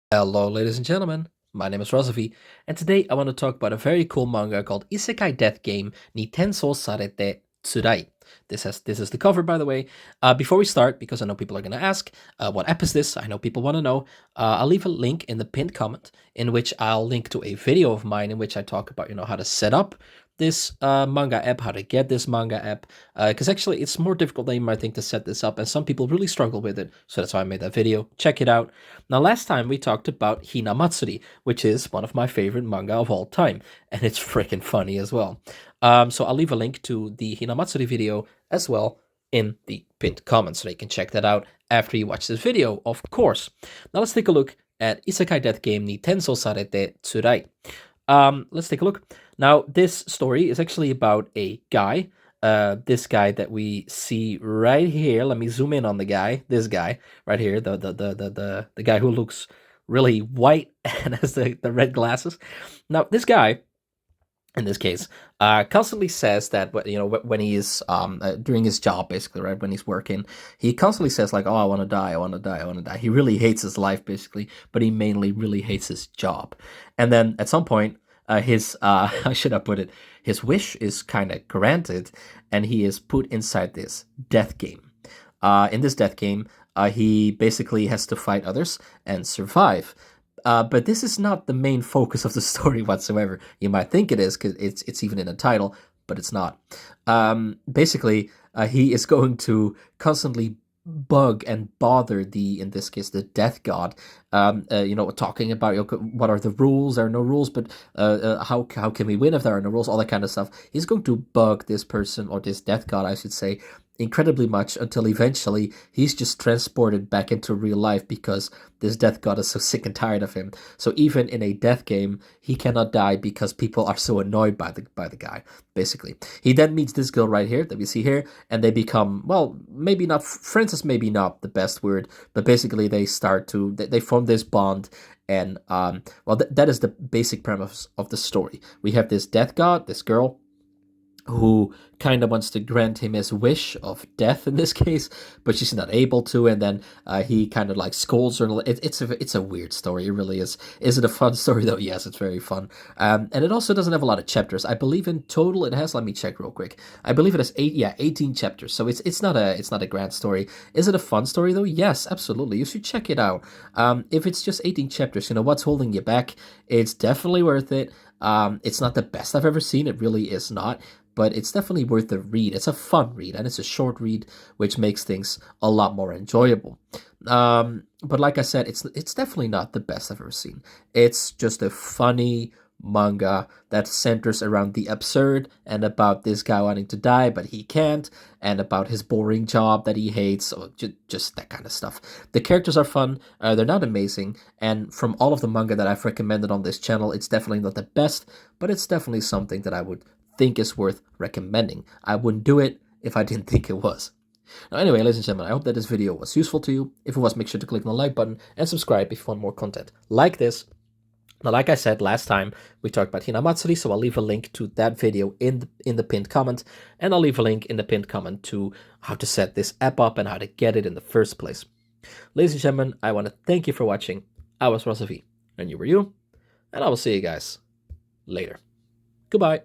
Hello, ladies and gentlemen. My name is Razovy, and today I want to talk about a very cool manga called Isekai Death Game ni Tensou sarete Tsurai. This is the cover, by the way. Before we start, because I know people are gonna ask, what app is this? I know people want to know. I'll leave a link in the pinned comment, in which I'll link to a video of mine in which I talk about how to set up this manga app, how to get this manga app, because actually it's more difficult than you might think to set this up, and some people really struggle with it, so that's why I made that video. Check it out. Now, last time we talked about Hinamatsuri, which is one of my favorite manga of all time, and it's freaking funny as well. So I'll leave a link to the Hinamatsuri video as well in the pinned comments, so you can check that out after you watch this video, of course. Now let's take a look at Isekai Death Game ni Tensou sarete Tsurai. Let's take a look. Now, this story is actually about a guy. This guy that we see right here. Let me zoom in on the guy. This guy right here, the guy who looks really white and has the red glasses. Now, this guy, in this case, constantly says that when he's doing his job, basically, right, when he's working, he constantly says like, "Oh, I want to die, I want to die, I want to die." He really hates his life, basically, but he mainly really hates his job. And then at some point, his how should I put it? His wish is kind of granted, and he is put inside this death game. In this death game, he basically has to fight others and survive. But this is not the main focus of the story whatsoever. You might think it is because it's even in the title, but it's not. Basically, he is going to constantly bug and bother in this case, the death god. Talking about what are the rules? There are no rules, but how can we win if there are no rules? All that kind of stuff. He's going to bug this person, or this death god, I should say, incredibly much until eventually he's just transported back into real life because this death god is so sick and tired of him. So even in a death game, he cannot die because people are so annoyed by the guy. Basically, he then meets this girl right here that we see here, and they become, well, maybe not friends is maybe not the best word, but basically they form this bond. And that is the basic premise of the story. We have this death god, this girl, who kind of wants to grant him his wish of death in this case, but she's not able to, and then he kind of like scolds her. It's a weird story, it really is. Is it a fun story though? Yes, it's very fun. And it also doesn't have a lot of chapters. I believe in total it has, let me check real quick. I believe it has 18 chapters, so it's not a grand story. Is it a fun story though? Yes, absolutely. You should check it out. If it's just 18 chapters, what's holding you back? It's definitely worth it. It's not the best I've ever seen, it really is not, but it's definitely worth the read. It's a fun read, and it's a short read, which makes things a lot more enjoyable. But like I said, it's definitely not the best I've ever seen. It's just a funny manga that centers around the absurd and about this guy wanting to die, but he can't, and about his boring job that he hates, or just that kind of stuff. The characters are fun, they're not amazing, and from all of the manga that I've recommended on this channel, it's definitely not the best, but it's definitely something that I would think is worth recommending. I wouldn't do it if I didn't think it was. Now anyway, ladies and gentlemen, I hope that this video was useful to you. If it was, make sure to click on the like button and subscribe if you want more content like this. Now, like I said last time, we talked about Hinamatsuri, so I'll leave a link to that video in the pinned comment, and I'll leave a link in the pinned comment to how to set this app up and how to get it in the first place. Ladies and gentlemen, I want to thank you for watching. I was Razovy, and you were you, and I will see you guys later. Goodbye.